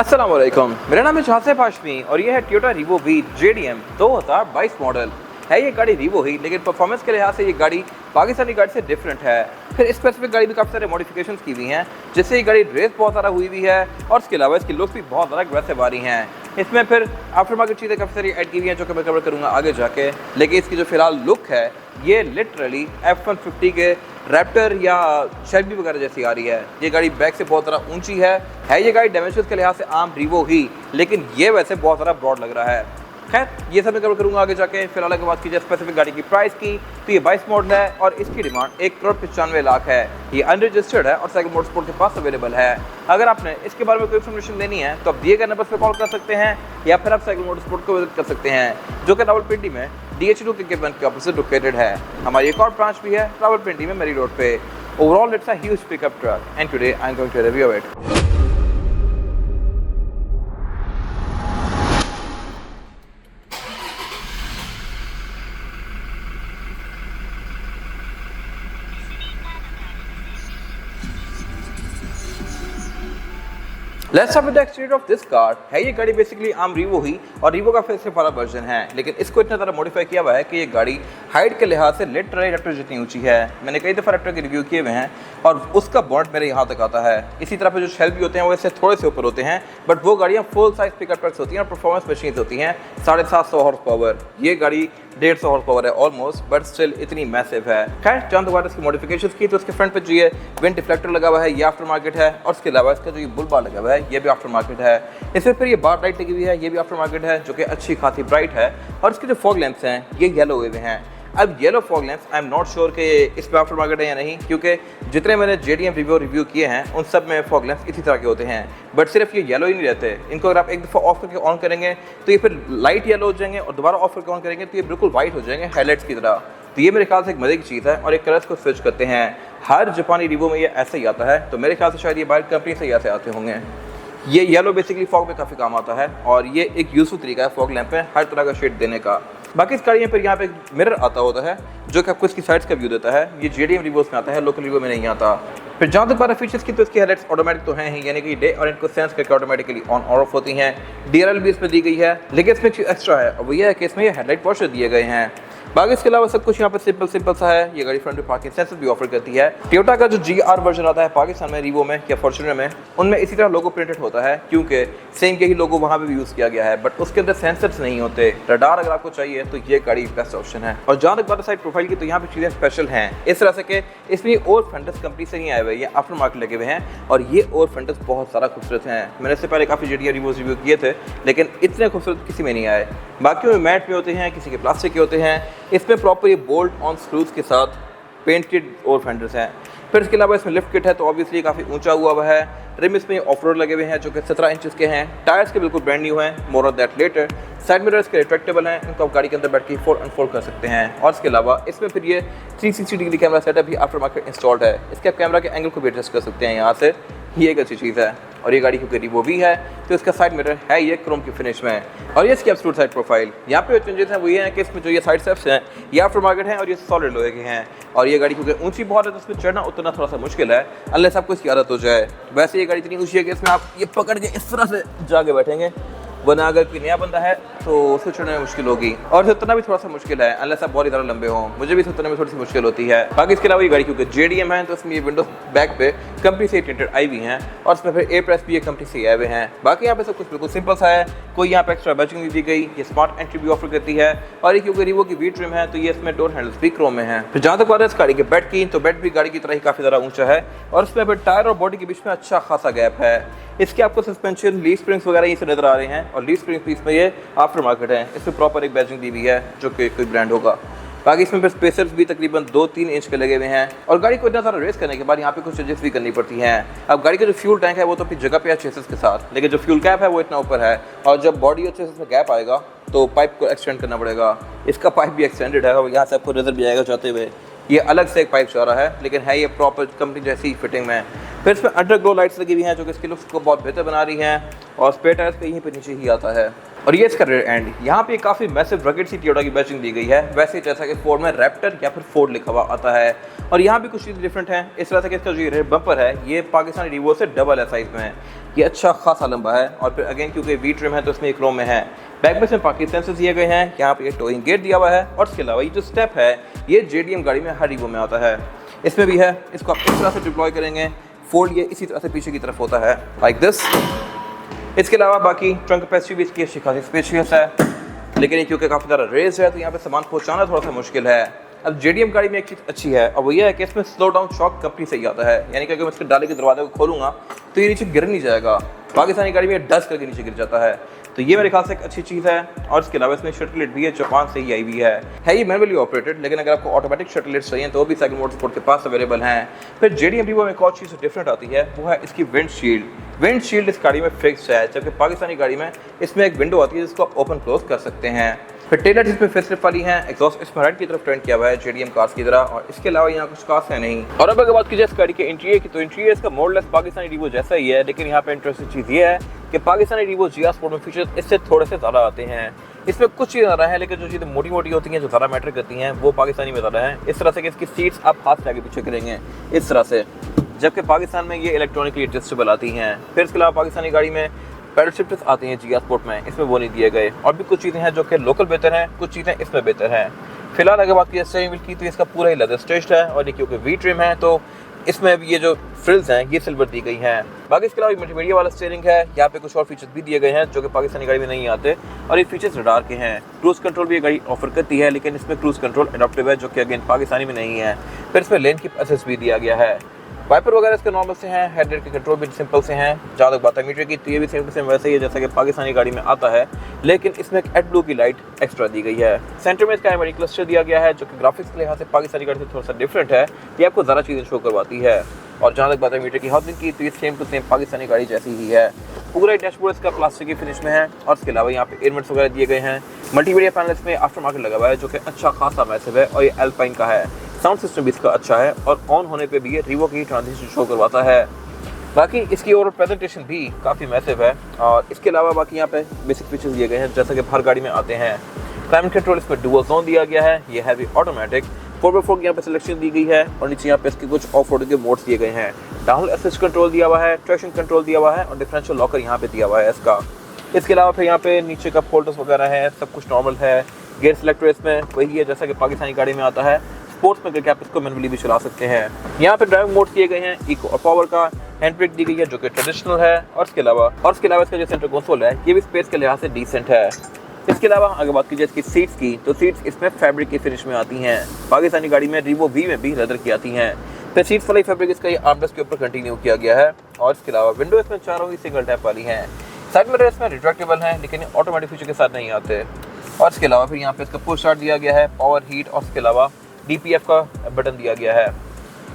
अस्सलाम वालेकुम, मेरा नाम है जासिफ हाशमी और ये है Toyota Revo V JDM 2022 model है। ये गाड़ी रीवो ही, लेकिन परफॉर्मेंस के लिहाज से ये गाड़ी पाकिस्तानी गाड़ी से डिफरेंट है। फिर स्पेसिफिक गाड़ी में काफ़ी सारे मॉडिफिकेशंस की हुई हैं, जिससे ये गाड़ी रेस बहुत ज़्यादा हुई हुई है और इसके अलावा इसकी लुक्स भी बहुत ज़्यादा अग्रेसिव आ रही हैं। इसमें फिर आफ्टर मार्केट चीज़ें काफ़ी सारी ऐड की हुई हैं जो कि मैं कवर करूँगा आगे जाके, लेकिन इसकी जो फिलहाल लुक है ये लिटरली F-150 के रैप्टर या शेल्बी वगैरह जैसी आ रही है। ये गाड़ी बैक से बहुत ज़्यादा ऊंची है ये गाड़ी डायमेंशंस के लिहाज से आम रीवो ही, लेकिन ये वैसे बहुत ज़्यादा ब्रॉड लग रहा है। खैर ये सब मैं कवर करूँगा आगे जाके। फिलहाल अगर बात कीजिए स्पेसिफिक गाड़ी की प्राइस की, तो ये 22 मॉडल है और इसकी डिमांड 1,95,00,000 है। ये अनरजिस्टर्ड है और साइकिल मोटरस्पोर्ट के पास अवेलेबल है। अगर आपने इसके बारे में कोई इन्फॉर्मेशन लेनी है तो आप दिए गए नंबर पर कॉल कर सकते हैं या फिर आप साइकिल मोटरस्पोर्ट को विजिट कर सकते हैं, जो कि रावलपिंडी में DH2 के केबन के ऑपोजिट लोकेटेड है। हमारी एक और ब्रांच भी है रावलपिंडी में मेरी रोड पे। Overall it's a huge pickup truck and today I am going to review it. Let's start with the exterior of this car. है ये गाड़ी बेसिकली आम रीवो ही और रीवो का फेसलिफ्ट वाला वर्जन है, लेकिन इसको इतना ज़्यादा मॉडिफाई किया हुआ है कि ये गाड़ी हाइट के लिहाज से लिटरली रैप्टर जितनी ऊंची है। मैंने कई दफ़ा रैप्टर के रिव्यू किए हुए हैं और उसका बॉन्ड मेरे यहाँ तक आता है। इसी तरह पे जो शेल्बी होते हैं वो इससे थोड़े से ऊपर होते हैं, बट वो गाड़ियाँ फुल साइज पिकअप ट्रक्स होती हैं और परफॉर्मेंस मशीन्स होती हैं। 750 हॉर्स पावर, ये गाड़ी 150 हॉर्स पावर है ऑलमोस्ट, बट स्टिल इतनी मैसिव है। खैर जहाँ तक बात इसकी मॉडिफिकेशंस की, तो इसके फ्रंट पे जो ये विंड डिफ्लेक्टर लगा हुआ है ये आफ्टर मार्केट है और इसके अलावा इसका जो ये बुल बार लगा हुआ है ये भी आफ्टर मार्केट है। इसमें फिर ये बार लाइट लगी हुई है, ये भी आफ्टर मार्केट है, जो कि अच्छी खासी ब्राइट है। और इसके जो फॉग लैंप्स हैं ये येलो हुए हैं। अब yellow fog lamps I am not sure कि इस पर आफ्टर मार्केट है या नहीं, क्योंकि जितने मैंने JDM रिव्यू किए हैं उन सब में फॉग लैंप्स इसी तरह के होते हैं, बट सिर्फ ये येलो ही नहीं रहते। इनको अगर आप एक दफ़ा ऑफ करके ऑन करेंगे तो ये फिर लाइट येलो हो जाएंगे और दोबारा ऑफ करके ऑन करेंगे तो ये बिल्कुल वाइट हो जाएंगे हेडलाइट्स की तरह। तो ये मेरे ख्याल से एक मज़े की चीज़ है और एक कलर्स को स्विच करते हैं। हर जापानी रिव्यू में ये ऐसे ही आता है, तो मेरे ख्याल से शायद ये बाहर कंपनी से ही ऐसे आते होंगे। ये येलो बेसिकली फॉग में काफ़ी काम आता है और ये एक यूजफुल तरीका है फॉग लैंप में हर तरह का शेड देने का। बाकी इस गाड़ी में फिर यहाँ पे मिरर आता होता है जो कि आपको इसकी साइड्स का व्यू देता है। ये JDM रिव्यूज में आता है, लोकल रिव्यू में नहीं आता। फिर जहाँ तक बात फीचर्स की, तो इसकी हेडलाइट्स ऑटोमेटिक तो हैं ही, यानी कि डे और इनको सेंस करके ऑटोमेटिकली ऑन और ऑफ होती हैं। DRL भी इसमें दी गई है, लेकिन इसमें एक एक्स्ट्रा है और वो ये है कि इसमें ये हेडलाइट वॉशर दिए गए हैं। बाकी इसके अलावा सब कुछ यहाँ पे सिंपल सा है। ये गाड़ी फ्रंट में पार्किंग सेंसर भी ऑफर करती है। टोयोटा का जो GR वर्जन आता है पाकिस्तान में रीवो में या फॉर्च्यूनर में, उनमें इसी तरह लोगो प्रिंटेड होता है, क्योंकि सेम यही लोगो वहाँ पे भी यूज़ किया गया है, बट उसके अंदर सेंसर्स नहीं होते। रडार अगर आपको चाहिए तो ये गाड़ी बेस्ट ऑप्शन है। और जहाँ तक बात साइड प्रोफाइल की, तो यहाँ पे चीज़ें स्पेशल हैं इस तरह से कि इसमें और फेंडर्स कंपनी से नहीं आए हुए, ये आफ्टर मार्केट लगे हुए हैं और ये और फेंडर्स बहुत ज़्यादा खूबसूरत हैं। मैंने इससे पहले काफ़ी JDM रिव्यू किए थे, लेकिन इतने खूबसूरत किसी में नहीं आए। बाकी में मैट में होते हैं, किसी के प्लास्टिक के होते हैं। इसमें प्रॉपर ये बोल्ट ऑन स्क्रूज के साथ पेंट किट और फेंडर्स हैं। फिर इसके अलावा इसमें लिफ्ट किट है, तो ऑब्वियसली काफ़ी ऊंचा हुआ है। रिम इसमें ऑफ रोड लगे हुए हैं जो कि 17 इंचेस के हैं। टायर्स के बिल्कुल ब्रांड न्यू हैं, more on that later. Side mirrors के रिट्रैक्टेबल हैं, इनको आप गाड़ी के अंदर बैठ के फोल्ड अनफोल्ड कर सकते हैं। और इसके अलावा इसमें फिर ये 360 डिग्री कैमरा सेटअप भी आफ्टर मार्केट इंस्टॉल्ड है। इसके आप कैमरा के एंगल को भी एडजस्ट कर सकते हैं यहाँ से, ये एक अच्छी चीज़ है। और ये गाड़ी क्योंकि रीवो भी है तो इसका साइड मिरर है ये क्रोम की फिनिश में। और ये इसकी एब्सोल्यूट साइड प्रोफाइल, यहाँ पे जो चेंजेस हैं वो ये हैं कि इसमें जो ये साइड स्टेप्स हैं ये आफ्टर मार्केट हैं और ये सॉलिड लोहे के हैं। और ये गाड़ी क्योंकि ऊंची बहुत है तो इसमें चढ़ना उतना थोड़ा सा मुश्किल है, अनलेस आपको इसकी आदत हो जाए। वैसे ये गाड़ी इतनी ऊंची है कि इसमें आप ये पकड़ के इस तरह से जाके बैठेंगे, वरना अगर कोई नया बंदा है तो उसको चढ़ने में मुश्किल होगी। और उतना भी थोड़ा सा मुश्किल है अनलेस आप बहुत ज़्यादा लंबे हों, मुझे भी उतरने में थोड़ी सी मुश्किल होती है। बाकी इसके अलावा ये गाड़ी क्योंकि JDM है तो इसमें ये विंडोज बैक पे कंपनी से टिंटेड आई हुई हैं और इसमें फिर A प्रेस भी ये कंपनी से आए हुए हैं। बाकी यहाँ पे सब कुछ बिल्कुल सिंपल सा है, कोई यहाँ पे एक्स्ट्रा बैचिंग नहीं दी गई। ये स्मार्ट एंट्री भी ऑफर करती है और ये क्योंकि रीवो की वी ट्रिम है तो ये इसमें डोर हैंडल्स भी क्रोम में है। फिर जहाँ तक बात है इस गाड़ी के बेड की, तो बेड भी गाड़ी की तरह ही काफ़ी ज़्यादा ऊँचा है और इसमें फिर टायर और बॉडी के बीच में अच्छा खासा गैप है। इसके आपको सस्पेंशन लीफ स्प्रिंग्स वगैरह ये से नजर आ रहे हैं और लीफ स्प्रिंग पीस में ये आफ्टर मार्केट है। इसमें प्रॉपर एक बैजिंग दी हुई है जो कि कोई ब्रांड होगा। बाकी इसमें फिर स्पेसर्स भी तकरीबन 2-3 इंच के लगे हुए हैं और गाड़ी को इतना सारा रेस करने के बाद यहाँ पे कुछ चेंजेस भी करनी पड़ती हैं। अब गाड़ी का जो फ्यूल टैंक है वो तो अपनी जगह पे है चेसिस के साथ, लेकिन जो फ्यूल कैप है वो इतना ऊपर है और जब बॉडी और चेसिस में गैप आएगा तो पाइप को एक्सटेंड करना पड़ेगा। इसका पाइप भी एक्सटेंडेड है और यहाँ से आपको नजर भी आएगा जाते हुए। ये अलग से एक पाइप जा रहा है, लेकिन है ये प्रॉपर कंपनी जैसी फिटिंग में। फिर इसमें अंडरग्लो लाइट्स लगी हुई हैं जो कि इसके लुक्स को बहुत बेहतर बना रही हैं और स्पेयर टायर्स पे यहीं पे नीचे ही आता है। और ये इसका रेयर एंड, यहाँ पे काफ़ी मैसिव रगेड सी टोयोटा की बैचिंग दी गई है, वैसे जैसा कि फोर्ड में रैप्टर या फिर फोर्ड लिखा हुआ आता है। और यहाँ भी कुछ चीज़ डिफरेंट है, इस तरह से कि इसका जो रेयर बम्पर है ये पाकिस्तानी रिवो से डबल है साइज़ में, ये अच्छा खासा लंबा है। और फिर अगेन क्योंकि वी ट्रिम है तो इसमें क्रोम में है। बैक में इसमें पाकि सेंसर्स दिए गए हैं, यहाँ पे टोइंग गेट दिया हुआ है। और इसके अलावा ये जो स्टेप है ये JDM गाड़ी में हर रिवो में आता है, इसमें भी है। इसको आप इस तरह से डिप्लॉय करेंगे, फोल्ड ये इसी तरह से पीछे की तरफ होता है लाइक दिस। इसके अलावा बाकी ट्रंक कैपेसिटी भी इसकी अच्छी खासी स्पेशियस है, लेकिन ये क्योंकि काफ़ी ज़्यादा रेस है तो यहाँ पे सामान पहुँचाना थोड़ा सा मुश्किल है। अब JDM गाड़ी में एक चीज़ अच्छी है और वो ये है कि इसमें स्लो डाउन शॉक कंपनी से ही आता है, यानी कि अगर मैं इसके डाले के दरवाजे को खोलूँगा तो ये नीचे गिर नहीं जाएगा। पाकिस्तानी गाड़ी में डस्ट करके नीचे गिर जाता है, तो ये मेरे ख्याल से एक अच्छी चीज़ है। और इसके अलावा इसमें शटल लाइट भी है, जापान से ही आई हुई है ये मैनुअली ऑपरेटेड, लेकिन अगर आपको ऑटोमेटिक शटल लाइट्स चाहिए तो भी साइकिल मोटरस्पोर्ट के पास अवेलेबल हैं। फिर JDM रिवो में एक और चीज़ डिफरेंट आती है, वो है इसकी विंडशील्ड इस गाड़ी में फिक्स है, जबकि पाकिस्तानी गाड़ी में इसमें एक विंडो आती है जिसको आप ओपन क्लोज कर सकते हैं। फिर टेल लाइट इसमें फेसलिफ्ट वाली है, एग्जॉस्ट इसमें राइट की तरफ टर्न किया हुआ है JDM कार्स की तरह, और इसके अलावा यहाँ कुछ खास है नहीं। और अब अगर बात की जाए इस गाड़ी के इंटीरियर की, तो इंटीरियर इसका मोरलेस पाकिस्तानी रिवो जैसा ही है, लेकिन यहाँ पे इंटरेस्टिंग चीज़ ये है कि पाकिस्तानी रिवो GR स्पोर्ट में फीचर्स इससे थोड़े से ज़्यादा आते हैं। इसमें कुछ चीज़ें ज़्यादा है, लेकिन जो चीज़ें मोटी मोटी होती हैं जो ज़्यादा मैटर करती हैं वो पाकिस्तानी में ज़्यादा है। इस तरह से कि इसकी सीट्स आप हाथ से आगे पीछे करेंगे इस तरह से, जबकि पाकिस्तान में ये इलेक्ट्रॉनिकली एडजस्टेबल आती हैं। फिर इसके अलावा पाकिस्तानी गाड़ी में पैडल शिफ्टर्स आती हैं GR स्पोर्ट में, इसमें वो नहीं दिए गए। और भी कुछ चीज़ें हैं जो कि लोकल बेहतर हैं, कुछ चीज़ें इसमें बेहतर हैं। फिलहाल अगर बात की स्टीयरिंग व्हील की तो इसका पूरा ही लेदर स्ट्रेच्ड है, और ये क्योंकि वी ट्रिम है तो इसमें भी ये जो फ्रिल्स हैं ये सिल्वर दी गई हैं। बाकी इसके अलावा मल्टीमीडिया वाला स्टीयरिंग है, यहाँ पे कुछ और फीचर्स भी दिए गए हैं जो कि पाकिस्तानी गाड़ी में नहीं आते, और ये फीचर्स रडार के हैं। क्रूज़ कंट्रोल भी ये गाड़ी ऑफर करती है, लेकिन इसमें क्रूज़ कंट्रोल एडॉप्टिव है जो कि अगेन पाकिस्तानी में नहीं है। फिर इसमें लेन कीप असिस्ट भी दिया गया है। वाइपर वगैरह इसके नॉर्मल से हैं, हेडलाइट के कंट्रोल भी सिंपल से हैं। जहाँ तक बात है मीटर की तो ये भी सेम टू सेम वैसे ही है जैसा कि पाकिस्तानी गाड़ी में आता है, लेकिन इसमें एक एडब्लू की लाइट एक्स्ट्रा दी गई है। सेंटर में इसका एमआईडी क्लस्टर दिया गया है जो कि ग्राफिक्स के लिहाज से पाकिस्तानी गाड़ी से थोड़ा सा डिफरेंट है, ये आपको ज़्यादा चीज़ें शो करवाती है। और जहाँ तक बात है मीटर की हाउसिंग की तो ये सेम टू सेम पाकिस्तानी गाड़ी जैसी ही है। पूरा डैशबोर्ड इसका प्लास्टिक की फिनिश में है, और इसके अलावा यहाँ पे एयरमेंट्स वगैरह दिए गए हैं। मल्टीमीडिया पैनल इसमें आफ्टर मार्केट लगा हुआ है जो कि अच्छा खासा मैसिव है, और ये एल्पाइन का है। साउंड सिस्टम भी इसका अच्छा है, और ऑन होने पे भी ये रिवो की ट्रांजिशन शो करवाता है। बाकी इसकी ओवरऑल प्रेजेंटेशन भी काफ़ी मैसिव है। और इसके अलावा बाकी यहाँ पे बेसिक फीचर्स दिए गए हैं जैसा कि हर गाड़ी में आते हैं। क्लाइमेट कंट्रोल इसमें डुअल जोन दिया गया है, ये हैवी ऑटोमेटिक 4x4 की यहाँ पे सिलेक्शन दी गई है, और नीचे यहाँ पे इसके कुछ ऑफ रोड के मोड्स दिए गए हैं। डाउन असिस्ट कंट्रोल दिया हुआ है, ट्रैक्शन कंट्रोल दिया हुआ है, और डिफरेंशियल लॉकर यहाँ पे दिया हुआ है इसका। इसके अलावा फिर यहाँ पे नीचे का फोल्डर्स वगैरह है, सब कुछ नॉर्मल है। गेयर सिलेक्टर इसमें वही है जैसा कि पाकिस्तानी गाड़ी में आता है। स्पोर्ट्स में करके आप इसको मैनुअली भी चला सकते हैं। यहाँ पे ड्राइविंग मोड दिए गए हैं, इको और पावर का। हैंड ब्रेक दी गई है जो कि ट्रेडिशनल है, और इसके अलावा इसका जो सेंटर कंसोल है ये भी स्पेस के लिहाज से डिसेंट है। इसके अलावा अगर बात की जाए इसकी सीट्स की, तो सीट्स इसमें फैब्रिक की फिनिश में आती हैं। पाकिस्तानी गाड़ी में रिवो वी में भी लेदर की आती हैं। फिर सीट्स वाली फैब्रिक इसका ये आर्मरेस्ट के ऊपर कंटिन्यू किया गया है, और इसके अलावा विंडो इसमें चारों ही सिंगल टैप वाली हैं। साइड मिरर इसमें रिट्रैक्टेबल हैं, लेकिन ऑटोमेटिक फीचर के साथ नहीं आते। और इसके अलावा फिर यहाँ पे इसका पुश स्टार्ट दिया गया है, पावर हीट, और इसके अलावा DPF का बटन दिया गया है।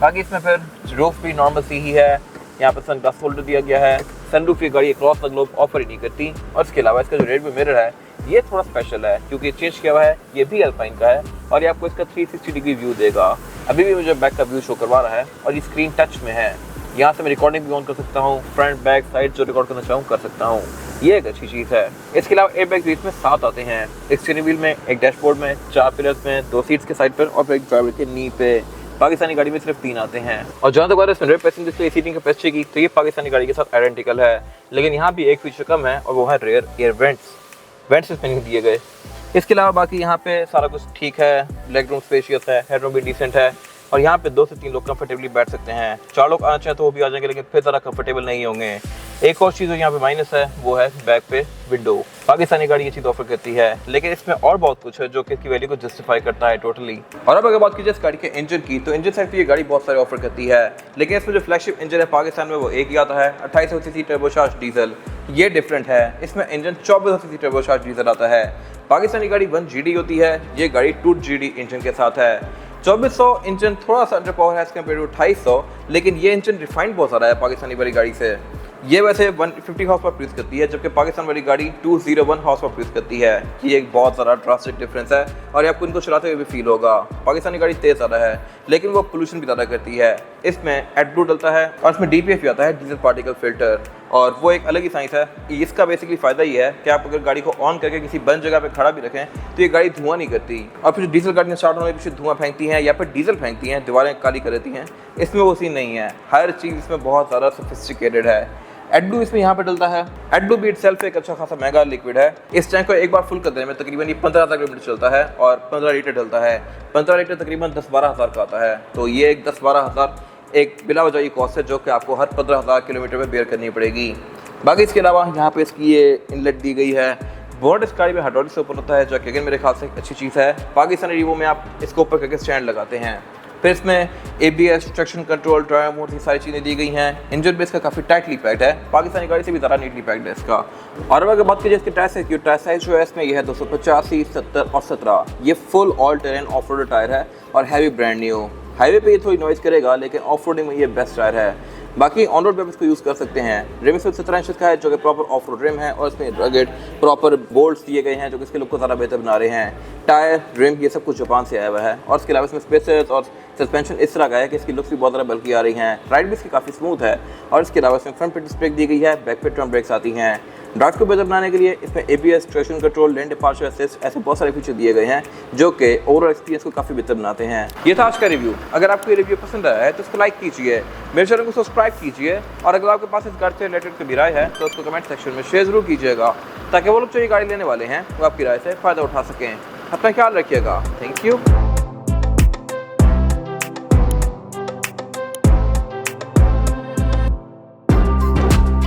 बाकी इसमें फिर रूफ भी नॉर्मल सी ही है, यहाँ पर सनग्लास होल्डर दिया गया है। सनरूफ ये गाड़ी क्रॉस द ग्लोब ऑफर ही नहीं करती। और इसके अलावा इसका जो रेड मिरर है ये थोड़ा स्पेशल है क्योंकि चेंज किया हुआ है, ये भी अल्पाइन का है, और ये आपको इसका 360 डिग्री व्यू देगा। अभी भी मुझे बैक का व्यू शो करवा रहा है, और ये स्क्रीन टच में है। यहाँ से मैं रिकॉर्डिंग भी ऑन कर सकता हूँ, फ्रंट बैक साइड जो रिकॉर्ड करना चाहूँ कर सकता हूँ, ये एक अच्छी चीज़ है। इसके अलावा एयरबैग भी इसमें 7 आते हैं, एक स्टीयरिंग व्हील में, एक डैशबोर्ड में, 4 पिलर्स में, 2 सीट्स के साइड पर, और फिर एक ड्राइवर के नी पे। पाकिस्तानी गाड़ी में सिर्फ 3 आते हैं। और जहाँ तक बात है इसमें rear passenger display seating capacity की, तो ये पाकिस्तानी गाड़ी के साथ आइडेंटिकल है, लेकिन यहाँ भी एक फीचर कम है, और वो है रेयर एयर वेंट्स इसमें नहीं दिए गए। इसके अलावा बाकी यहाँ पे सारा कुछ ठीक है, लेग रूम स्पेशियस है, हेड रूम भी डिसेंट है, और यहाँ पे 2 से 3 लोग कंफर्टेबली बैठ सकते हैं। 4 लोग आना चाहें तो वो भी आ जाएंगे, लेकिन फिर ज़रा कंफर्टेबल नहीं होंगे। एक और चीज़ जो यहाँ पे माइनस है वो है बैक पे विंडो। पाकिस्तानी गाड़ी ये चीज़ ऑफर करती है, लेकिन इसमें और बहुत कुछ है जो कि इसकी वैल्यू को जस्टिफाई करता है टोटली। और अब अगर बात की जाए इस गाड़ी के इंजन की, तो इंजन साइड पे ये गाड़ी बहुत सारे ऑफर करती है, लेकिन इसमें जो फ्लैगशिप इंजन है पाकिस्तान में वो एक ही आता है, 2800 सीसी टर्बोचार्ज डीजल। ये डिफरेंट है, इसमें इंजन 2400 सीसी टर्बोचार्ज डीजल आता है। पाकिस्तानी गाड़ी 1GD होती है, ये गाड़ी 2GD इंजन के साथ है। 2400 इंजन थोड़ा सा अंडर पावर है एज कम्पेयर टू 2800, लेकिन ये इंजन रिफाइंड बहुत ज़्यादा है पाकिस्तानी वाली गाड़ी से। ये वैसे 150 हॉर्स पावर प्रोड्यूस करती है, जबकि पाकिस्तान वाली गाड़ी 201 हॉर्स पावर प्रोड्यूस करती है। ये एक बहुत ज़्यादा ड्रास्टिक डिफरेंस है, और ये आपको इनको चलाते हुए भी फील होगा। पाकिस्तानी गाड़ी तेज़ ज़्यादा है, लेकिन वो पोल्यूशन भी ज़्यादा करती है। इसमें एडब्लू डलता है और इसमें DPF भी आता है, डीजल पार्टिकल फिल्टर, और वो एक अलग ही साइंस है। इसका बेसिकली फ़ायदा ये है कि आप अगर गाड़ी को ऑन करके किसी बंद जगह पे खड़ा भी रखें तो ये गाड़ी धुआं नहीं करती। और फिर जो डीजल गाड़ियाँ स्टार्ट होने के पीछे धुआं फेंकती हैं या फिर डीजल फेंकती हैं, दीवारें काली कर देती हैं, इसमें वो सीन नहीं है। हर चीज़ इसमें बहुत ज़्यादा सोफिस्टिकेटेड है। एडब्लू इसमें यहाँ पे डलता है। एडब्लू भी इटसेल्फ एक अच्छा खासा महंगा लिक्विड है। इस टैंक को एक बार फुल कर देने में तकरीबन ये 15,000 किलोमीटर चलता है और 15 लीटर डलता है। 15 लीटर तकरीबन 10-12 हज़ार का आता है। तो ये एक 10-12 हज़ार एक बिला वजह की कॉस्ट है जो कि आपको हर 15,000 किलोमीटर में बेयर करनी पड़ेगी। बाकी इसके अलावा यहाँ पे इसकी ये इनलेट दी गई है। बोर्ड इस गाड़ी में हाइड्रोलिक से ऊपर होता है जो कि अगेन मेरे ख्याल से एक अच्छी चीज़ है। पाकिस्तानी रीवो में आप इसको ऊपर करके स्टैंड लगाते हैं। फिर इसमें ABS, traction control, drive mode, ये सारी चीज़ें दी गई हैं। इंजन बेस का काफ़ी टाइटली पैक्ड है, पाकिस्तानी गाड़ी से भी ज़्यादा नीटली पैक्ड है इसका। और अगर बात कीजिए इसके टायर साइज की, टायर साइज जो है इसमें यह है 285, 70 और 17। ये full all terrain of road tyre है और हैवी ब्रांड न्यू। हाईवे पे ये थोड़ी नॉइज़ करेगा लेकिन ऑफ रोडिंग में ये बेस्ट टायर है। बाकी ऑन रोड पे इसको यूज़ कर सकते हैं। रिम इसमें 17 इंच का है जो कि प्रॉपर ऑफ रोड रिम है और इसमें रगेड प्रॉपर बोल्ट्स दिए गए हैं जो कि इसके लुक को ज़्यादा बेहतर बना रहे हैं। टायर, रिम, ये सब कुछ जापान से आया हुआ है। और इसके अलावा इसमें स्पेसेस और सस्पेंशन इस तरह का है कि इसकी लुक्स भी बहुत ज़्यादा बल्कि आ रही हैं। राइड भी इसकी काफ़ी स्मूथ है। और इसके अलावा इसमें फ्रंट पे डिस्क ब्रेक दी गई है, बैक पे ट्रम ब्रेक्स आती हैं। ड्राइव को बेहतर बनाने के लिए इसमें ABS, traction control, lane departure assist, ऐसे बहुत सारे फीचर दिए गए हैं जो कि ओवरऑल एक्सपीरियंस को काफ़ी बेहतर बनाते हैं। ये था आज का रिव्यू। अगर आपको ये रिव्यू पसंद आया है तो उसको लाइक कीजिए, मेरे चैनल को सब्सक्राइब कीजिए, और अगर आपके पास इस गाड़ी से रिलेटेड कोई राय है तो उसको कमेंट सेक्शन में शेयर जरूर कीजिएगा ताकि वो लोग जो ये गाड़ी लेने वाले हैं वो आपकी राय से फ़ायदा उठा सकें। अपना ख्याल रखिएगा। Thank you.